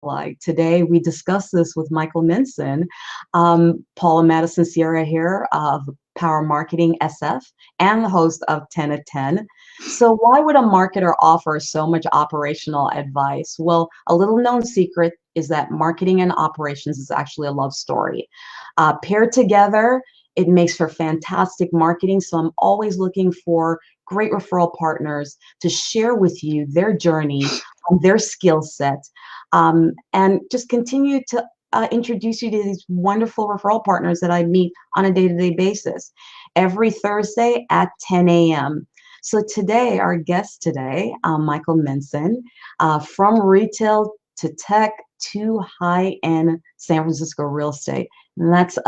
like. Today, we discuss this with Michael Minson, Paula Mattisonsierra here of Power Marketing SF, and the host of 10 at 10. So why would a marketer offer so much operational advice? Well, a little known secret is that marketing and operations is actually a love story. Paired together, it makes for fantastic marketing. So I'm always looking for great referral partners to share with you their journey, their skill set, and just continue to introduce you to these wonderful referral partners that I meet on a day-to-day basis every Thursday at 10 a.m. So today, our guest today, Michael Minson, from retail to tech to high-end San Francisco real estate. And that's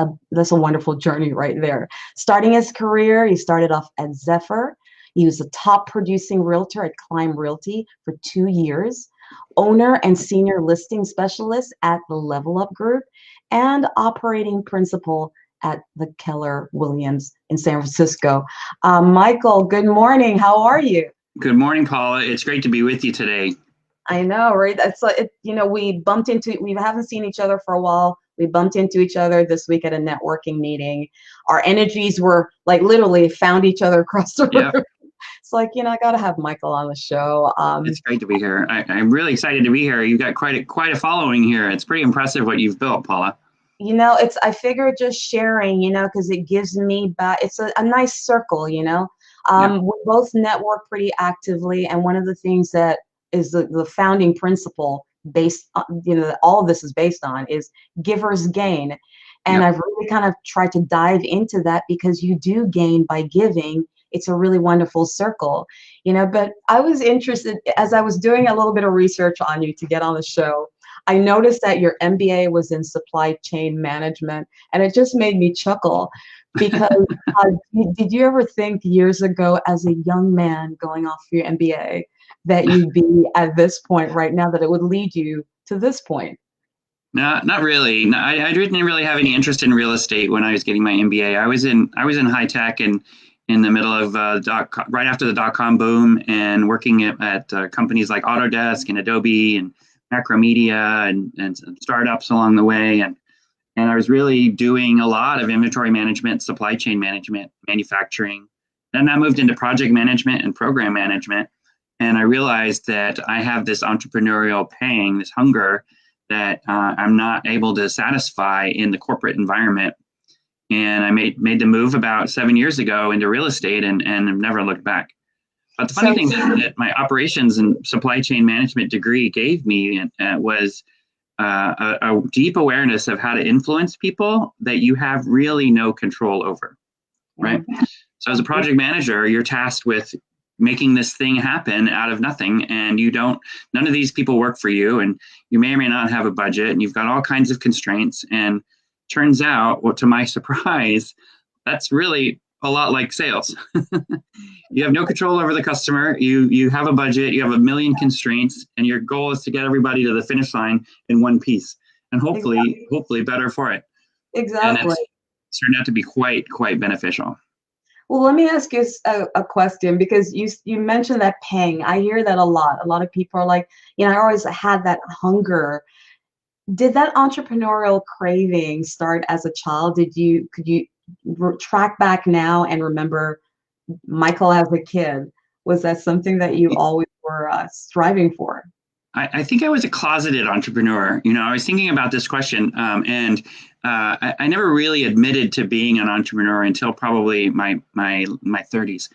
a wonderful journey right there. Starting his career, he started off at Zephyr. He was a top producing realtor at Climb Realty for 2 years, owner and senior listing specialist at the Level Up Group, and operating principal at the Keller Williams in San Francisco. Michael, good morning. How are you? Good morning, Paula. It's great to be with you today. I know, right? That's like, we haven't seen each other for a while. We bumped into each other this week at a networking meeting. Our energies were like literally found each other across the room. Yep. It's like, I got to have Michael on the show. It's great to be here. I'm really excited to be here. You've got quite a following here. It's pretty impressive what you've built, Paula. I figure just sharing, because it gives me back. It's a nice circle, Yep. We both network pretty actively. And one of the things that is the founding principle based on, that all of this is based on is givers gain. And Yep. I've really kind of tried to dive into that because you do gain by giving. It's a really wonderful circle, but I was interested as I was doing a little bit of research on you to get on the show. I noticed that your MBA was in supply chain management, and it just made me chuckle because did you ever think years ago as a young man going off your MBA that you'd be at this point right now, that it would lead you to this point? No, not really. No, I didn't really have any interest in real estate when I was getting my MBA. I was in high tech and in the middle of right after the dot-com boom, and working at companies like Autodesk and Adobe and Macromedia and some startups along the way. And I was really doing a lot of inventory management, supply chain management, manufacturing. Then I moved into project management and program management. And I realized that I have this entrepreneurial pang, this hunger that I'm not able to satisfy in the corporate environment. And I made the move about 7 years ago into real estate and have never looked back. But the funny thing that my operations and supply chain management degree gave me was a deep awareness of how to influence people that you have really no control over, right? So as a project manager, you're tasked with making this thing happen out of nothing, and none of these people work for you, and you may or may not have a budget, and you've got all kinds of constraints. And turns out, well, to my surprise, that's really a lot like sales. You have no control over the customer. You have a budget, you have a million constraints, and your goal is to get everybody to the finish line in one piece, and hopefully better for it. Exactly. And it's turned out to be quite beneficial. Well, let me ask you a question, because you mentioned that pang. I hear that a lot. A lot of people are like, I always had that hunger. Did that entrepreneurial craving start as a child? Could you track back now and remember Michael as a kid? Was that something that you always were striving for? I think I was a closeted entrepreneur. I was thinking about this question, and I never really admitted to being an entrepreneur until probably my 30s.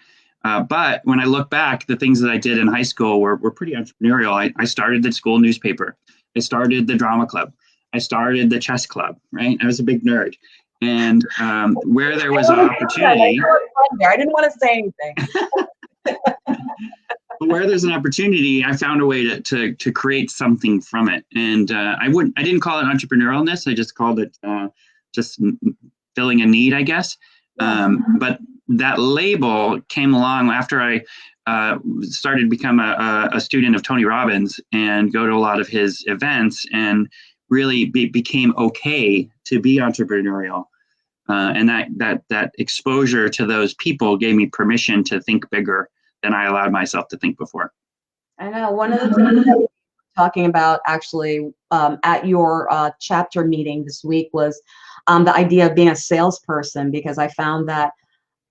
But when I look back, the things that I did in high school were pretty entrepreneurial. I started the school newspaper. I started the drama club. I started the chess club, right? I was a big nerd. And where there was an opportunity. I didn't want to say anything. But where there's an opportunity, I found a way to create something from it. And I didn't call it entrepreneurialness. I just called it just filling a need, I guess. But that label came along after I started to become a student of Tony Robbins and go to a lot of his events, and really became okay to be entrepreneurial. And that exposure to those people gave me permission to think bigger than I allowed myself to think before. I know. One of the things that we talking about actually at your chapter meeting this week was the idea of being a salesperson, because I found that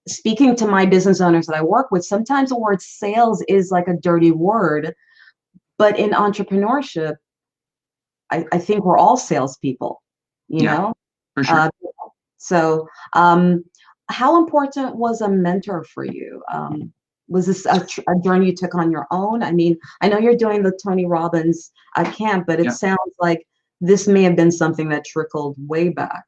speaking to my business owners that I work with, sometimes the word sales is like a dirty word, but in entrepreneurship, I think we're all salespeople, you Yeah, know? for Uh, sure. so, how important was a mentor for you? Was this a journey you took on your own? I mean, I know you're doing the Tony Robbins camp, but it Yeah. sounds like this may have been something that trickled way back.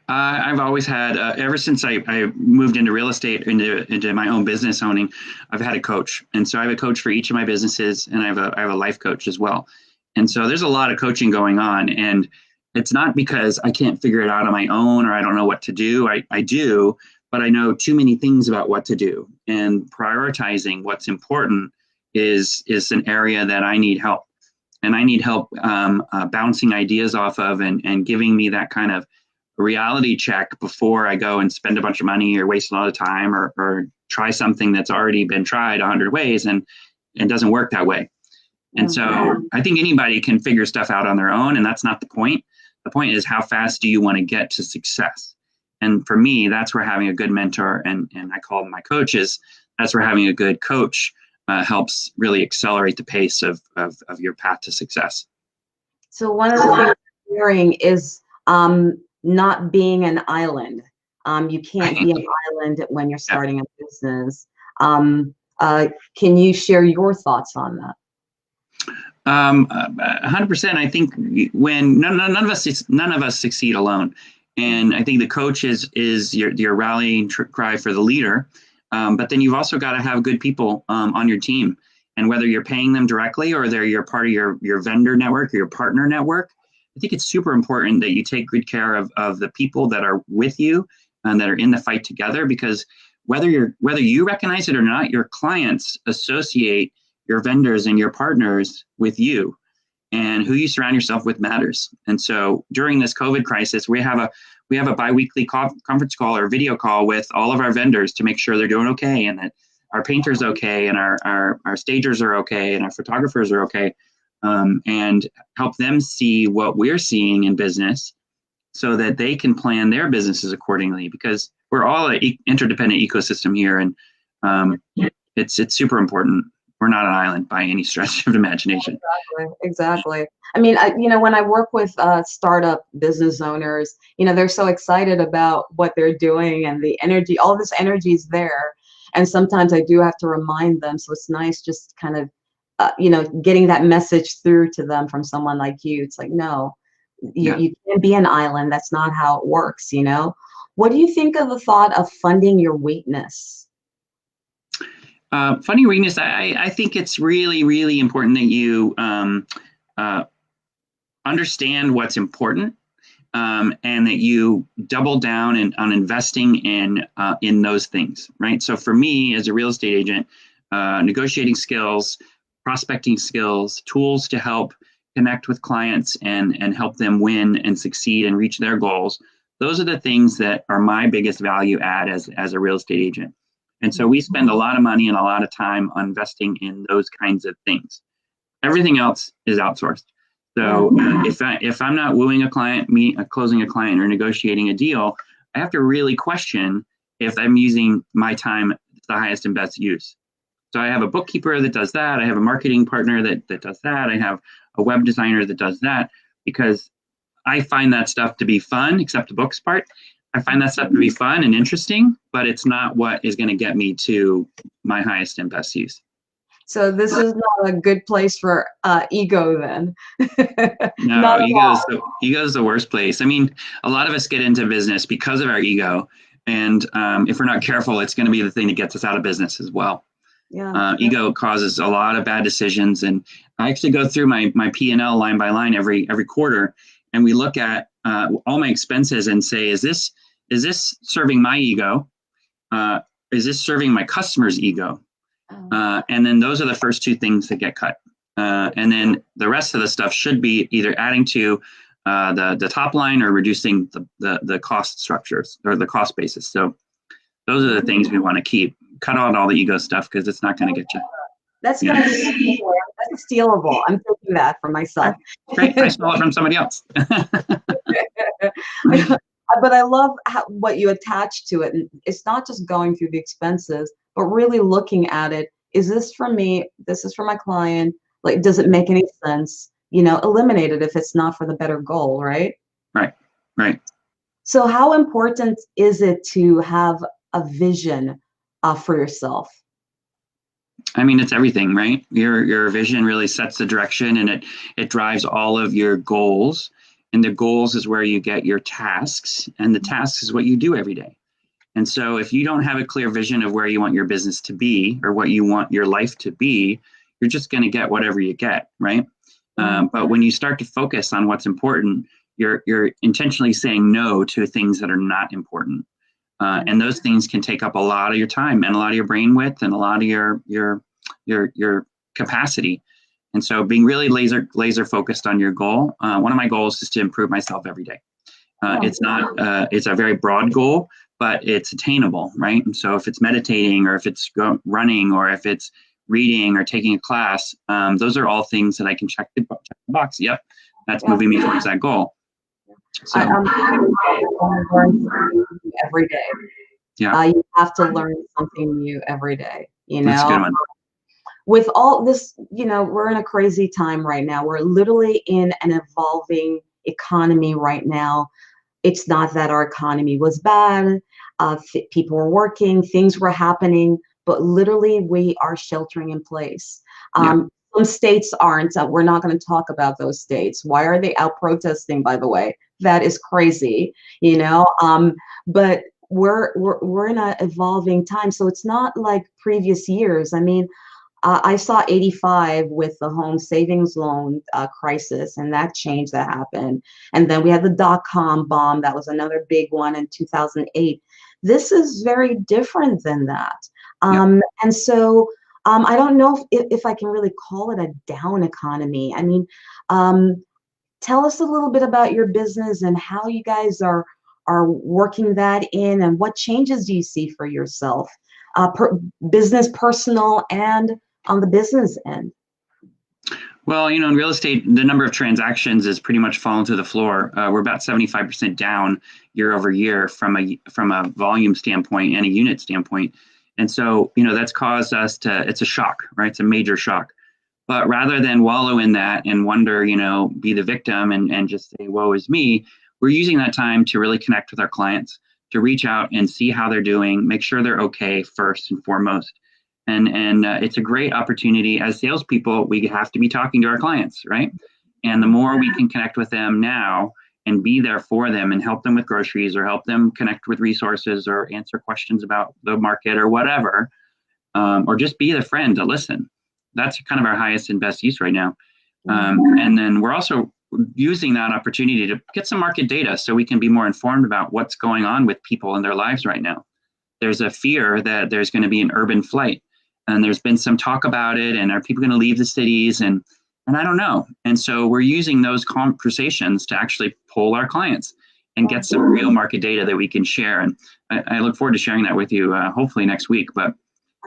I've always had, ever since I moved into real estate, into my own business owning, I've had a coach. And so I have a coach for each of my businesses, and I have a life coach as well. And so there's a lot of coaching going on. And it's not because I can't figure it out on my own or I don't know what to do. I do, but I know too many things about what to do. And prioritizing what's important is an area that I need help. And I need help bouncing ideas off of, and giving me that kind of reality check before I go and spend a bunch of money or waste a lot of time, or try something that's already been tried 100 ways and doesn't work that way. And so I think anybody can figure stuff out on their own, and that's not the point. The point is, how fast do you want to get to success? And for me, that's where having a good mentor, and I call them my coaches, that's where having a good coach helps really accelerate the pace of your path to success. So one of the things I'm hearing is not being an island. You can't be an island when you're starting a business. Um, can you share your thoughts on that? 100%. I think when none of us succeed alone, and I think the coach is your rallying cry for the leader. But then you've also got to have good people on your team, and whether you're paying them directly or they're part of your vendor network or your partner network, I think it's super important that you take good care of the people that are with you and that are in the fight together, because whether you recognize it or not, your clients associate your vendors and your partners with you, and who you surround yourself with matters. And so during this COVID crisis, we have a biweekly conference call or video call with all of our vendors to make sure they're doing okay, and that our painters okay, and our stagers are okay, and our photographers are okay, and help them see what we're seeing in business so that they can plan their businesses accordingly, because we're all an interdependent ecosystem here, and it's super important. We're not an island by any stretch of imagination. Exactly. I mean, when I work with startup business owners, they're so excited about what they're doing, and the energy, all this energy is there. And sometimes I do have to remind them. So it's nice just kind of, getting that message through to them from someone like you. It's like, no, you can't be an island. That's not how it works, What do you think of the thought of funding your weakness? Funny weakness. I think it's really, really important that you understand what's important, and that you double down on investing in those things, right? So for me, as a real estate agent, negotiating skills, prospecting skills, tools to help connect with clients and help them win and succeed and reach their goals. Those are the things that are my biggest value add as a real estate agent. And so we spend a lot of money and a lot of time on investing in those kinds of things. Everything else is outsourced. So if I'm not wooing a client, closing a client, or negotiating a deal, I have to really question if I'm using my time to the highest and best use. So I have a bookkeeper that does that. I have a marketing partner that does that. I have a web designer that does that, because I find that stuff to be fun, except the books part. I find that stuff to be fun and interesting, but it's not what is going to get me to my highest and best use. So this is not a good place for ego then. No, ego is the worst place. I mean, a lot of us get into business because of our ego. And if we're not careful, it's going to be the thing that gets us out of business as well. Yeah. Ego causes a lot of bad decisions. And I actually go through my P&L line by line every quarter, and we look at all my expenses and say, is this serving my ego? Is this serving my customer's ego? And then those are the first two things that get cut. And then the rest of the stuff should be either adding to the top line or reducing the cost structures or the cost basis. So those are the things we want to keep. Cut out all the ego stuff, because it's not going to get you. That's Yeah. going to be that's stealable. I'm taking that for myself. Great. I stole it from somebody else. But I love what you attach to it. And it's not just going through the expenses, but really looking at it. Is this for me? This is for my client. Like, does it make any sense? Eliminate it if it's not for the better goal, right? Right. Right. So how important is it to have a vision for yourself? I mean, it's everything, right? Your vision really sets the direction, and it drives all of your goals. And the goals is where you get your tasks, and the tasks is what you do every day. And so if you don't have a clear vision of where you want your business to be or what you want your life to be, you're just going to get whatever you get, right? But when you start to focus on what's important, you're intentionally saying no to things that are not important. And those things can take up a lot of your time and a lot of your brain width and a lot of your capacity. And so being really laser focused on your goal. One of my goals is to improve myself every day. It's a very broad goal, but it's attainable, right? And so if it's meditating or if it's running or if it's reading or taking a class, those are all things that I can check the box. Yep, that's moving me towards that goal. So I'm learning something new every day. yeah, You have to learn something new every day. That's a good one. With all this, we're in a crazy time right now. We're literally in an evolving economy right now. It's not that our economy was bad. People were working, things were happening, but literally we are sheltering in place. Some states aren't. We're not going to talk about those states. Why are they out protesting, by the way? That is crazy, but we're in an evolving time. So it's not like previous years. I mean, I saw 85 with the home savings loan crisis, and that change that happened. And then we had the dot-com bomb. That was another big one in 2008. This is very different than that. And so I don't know if I can really call it a down economy. I mean, tell us a little bit about your business and how you guys are working that in, and what changes do you see for yourself, business, personal, and on the business end? Well, in real estate, the number of transactions is pretty much fallen to the floor. We're about 75% down year over year from a volume standpoint and a unit standpoint. And so, that's caused us it's a shock, right? It's a major shock. But rather than wallow in that and wonder, be the victim and just say, woe is me, we're using that time to really connect with our clients, to reach out and see how they're doing, make sure they're okay first and foremost. And it's a great opportunity. As salespeople, we have to be talking to our clients, right? And the more we can connect with them now and be there for them and help them with groceries or help them connect with resources or answer questions about the market or whatever, or just be the friend to listen. That's kind of our highest and best use right now. And then we're also using that opportunity to get some market data so we can be more informed about what's going on with people in their lives right now. There's a fear that there's going to be an urban flight. And there's been some talk about it, and are people going to leave the cities? And I don't know. And so we're using those conversations to actually poll our clients and get some real market data that we can share. And I look forward to sharing that with you, hopefully next week. But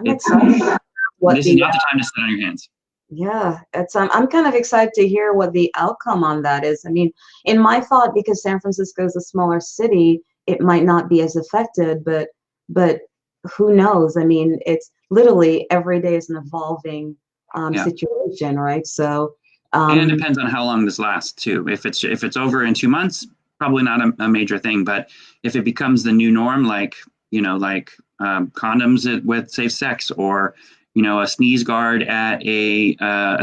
this is not the time to sit on your hands. Yeah, I'm kind of excited to hear what the outcome on that is. I mean, in my thought, because San Francisco is a smaller city, it might not be as affected, but who knows? I mean, it's literally every day is an evolving situation, right? So and it depends on how long this lasts too. If it's over in 2 months, probably not a major thing. But if it becomes the new norm, like condoms with safe sex, or a sneeze guard at a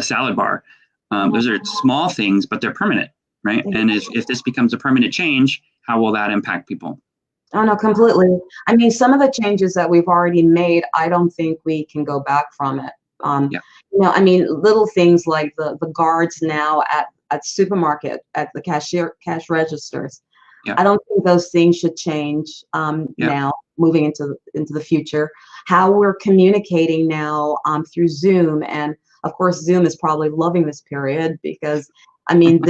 salad bar, those are small things, but they're permanent, right? And if this becomes a permanent change, how will that impact people? Oh, no, completely. I mean, some of the changes that we've already made, I don't think we can go back from it. I mean, little things like the guards now at supermarket, at the cash registers. I don't think those things should change now, moving into the future. How we're communicating now through Zoom, and of course, Zoom is probably loving this period, because I mean,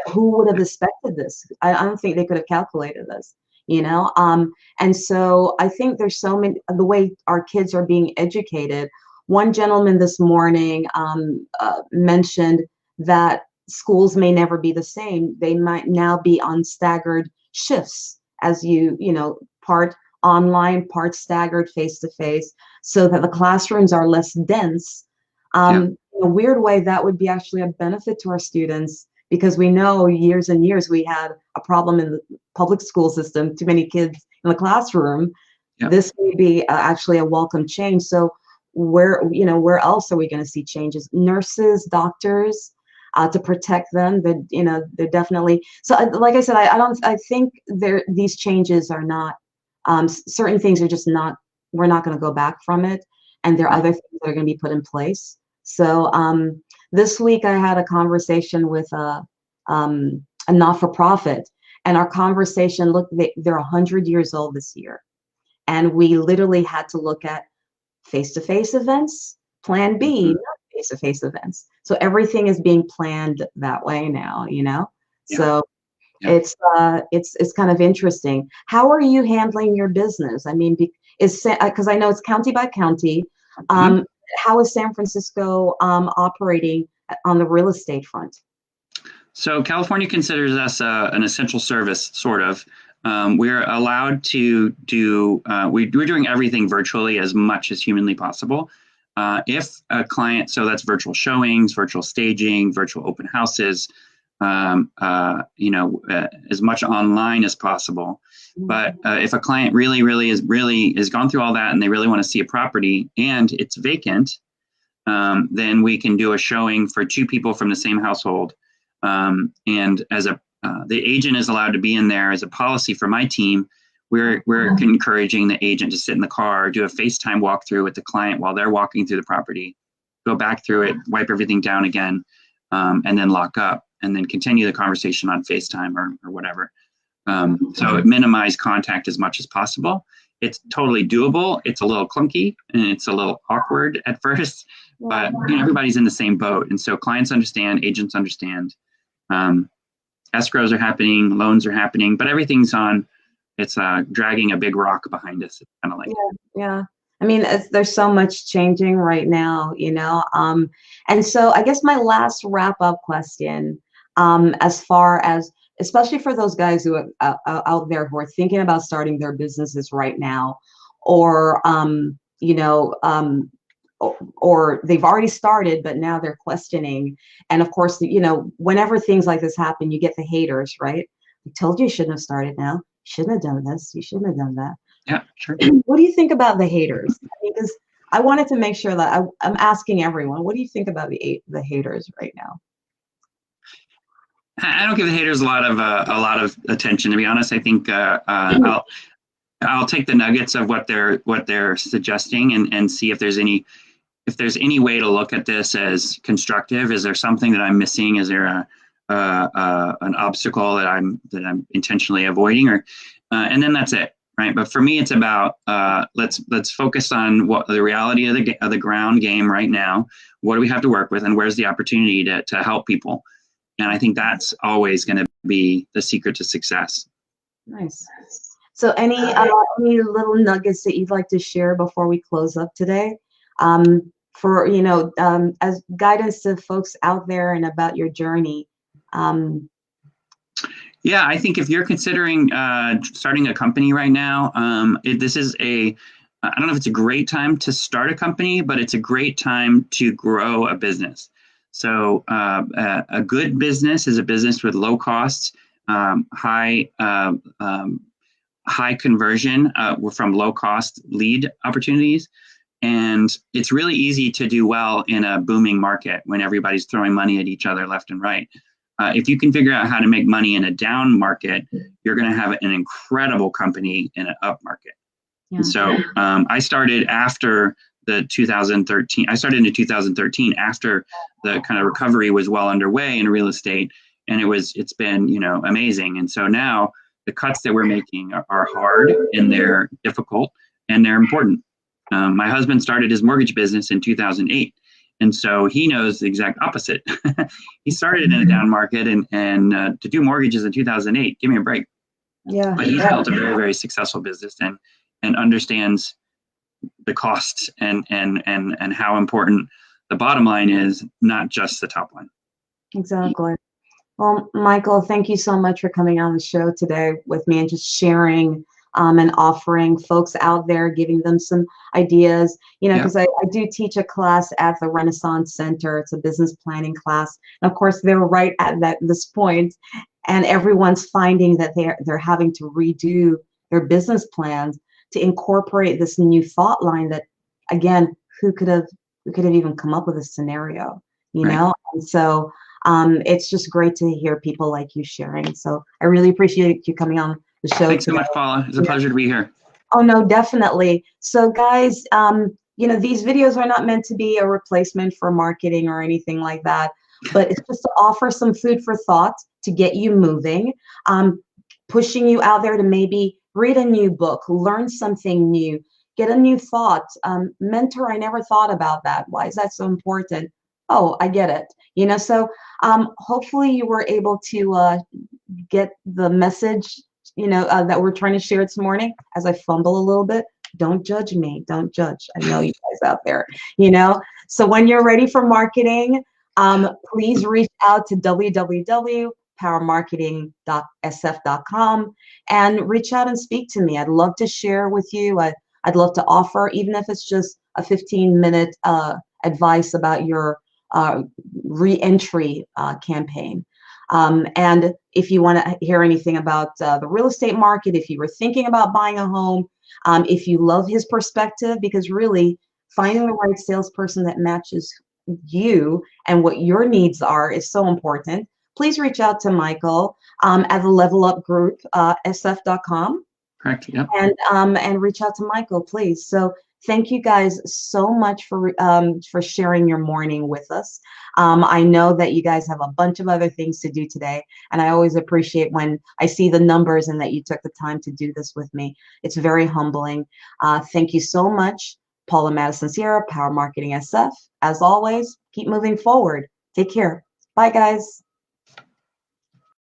who would have expected this? I don't think they could have calculated this. And so I think there's so many, the way our kids are being educated, one gentleman this morning mentioned that schools may never be the same. They might now be on staggered shifts, as part online, part staggered face to face, so that the classrooms are less dense. In a weird way, that would be actually a benefit to our students, because we know years and years we had a problem in the public school system, too many kids in the classroom. This may be actually a welcome change. So where else are we going to see changes? Nurses, doctors, to protect them. They're definitely. So like I said, I think these changes are not, certain things are just not, we're not going to go back from it. And there are other things that are going to be put in place. So this week I had a conversation with a not-for-profit, and our conversation, look, they're 100 years old this year. And we literally had to look at face-to-face events, plan B, not face-to-face events. So everything is being planned that way now, So it's kind of interesting. How are you handling your business? I mean, because I know it's county by county. How is San Francisco operating on the real estate front? So California considers us an essential service, sort of. We're allowed to do, we're doing everything virtually as much as humanly possible. If a client, so that's virtual showings, virtual staging, virtual open houses, as much online as possible. But if a client really has gone through all that and they really want to see a property and it's vacant, then we can do a showing for two people from the same household. And as the agent is allowed to be in there as a policy for my team, we're encouraging the agent to sit in the car, do a FaceTime walkthrough with the client while they're walking through the property, go back through it, wipe everything down again, and then lock up, and then continue the conversation on FaceTime or whatever. So it minimizes contact as much as possible. It's totally doable. It's a little clunky and it's a little awkward at first, but everybody's in the same boat. And so clients understand, agents understand. Escrows are happening, loans are happening, but everything's on. It's dragging a big rock behind us. It's kind of like I mean, there's so much changing right now, and so I guess my last wrap-up question, as far as, especially for those guys who are out there who are thinking about starting their businesses right now, or or they've already started, but now they're questioning. And of course, whenever things like this happen, you get the haters, right? I told you shouldn't have started now. You shouldn't have done this. You shouldn't have done that. Yeah, sure. What do you think about the haters? Because I wanted to make sure that I'm asking everyone, what do you think about the haters right now? I don't give the haters a lot of attention, to be honest. I think I'll take the nuggets of what they're suggesting and see if there's any way to look at this as constructive. Is there something that I'm missing? Is there an obstacle that I'm intentionally avoiding, and then that's it, right? But for me, it's about let's focus on what the reality of the ground game right now. What do we have to work with, and where's the opportunity to help people? And I think that's always going to be the secret to success. Nice. So any little nuggets that you'd like to share before we close up today, for as guidance to folks out there and about your journey? Yeah, I think if you're considering starting a company right now, this is I don't know if it's a great time to start a company, but it's a great time to grow a business. So a good business is a business with low costs, high conversion from low cost lead opportunities. And it's really easy to do well in a booming market when everybody's throwing money at each other left and right. If you can figure out how to make money in a down market, you're going to have an incredible company in an up market. Yeah. And so I started after the 2013. I started in 2013 after the kind of recovery was well underway in real estate, and it's been amazing. And so now the cuts that we're making are hard, and they're difficult, and they're important. My husband started his mortgage business in 2008. And so he knows the exact opposite. He started in a down market and to do mortgages in 2008, give me a break. Yeah. But he's built a very, very successful business and understands the costs and how important the bottom line is, not just the top line. Exactly. Well, Michael, thank you so much for coming on the show today with me and just sharing and offering folks out there, giving them some ideas, because I do teach a class at the Renaissance Center. It's a business planning class. And of course, they're right at this point, and everyone's finding that they're having to redo their business plans to incorporate this new thought line that, again, who could have even come up with a scenario, Right. And so it's just great to hear people like you sharing. So I really appreciate you coming on the show Thanks today. so much, Paula. It's a pleasure to be here. Oh, no, definitely. So guys, these videos are not meant to be a replacement for marketing or anything like that, but it's just to offer some food for thought to get you moving, pushing you out there to maybe read a new book, learn something new, get a new thought. Mentor, I never thought about that. Why is that so important? Oh, I get it. So hopefully you were able to get the message, that we're trying to share this morning. As I fumble a little bit, don't judge me. Don't judge. I know you guys out there, So when you're ready for marketing, please reach out to www.powermarketing.sf.com and reach out and speak to me. I'd love to share with you. I'd love to offer, even if it's just a 15-minute advice about your re-entry campaign. And if you want to hear anything about the real estate market, if you were thinking about buying a home, if you love his perspective, because really finding the right salesperson that matches you and what your needs are is so important, please reach out to Michael at the Level Up Group, sf.com. Correct. Yep. And reach out to Michael, please. So thank you guys so much for sharing your morning with us. I know that you guys have a bunch of other things to do today, and I always appreciate when I see the numbers and that you took the time to do this with me. It's very humbling. Thank you so much, Paula Mattisonsierra, Power Marketing SF. As always, keep moving forward. Take care. Bye, guys.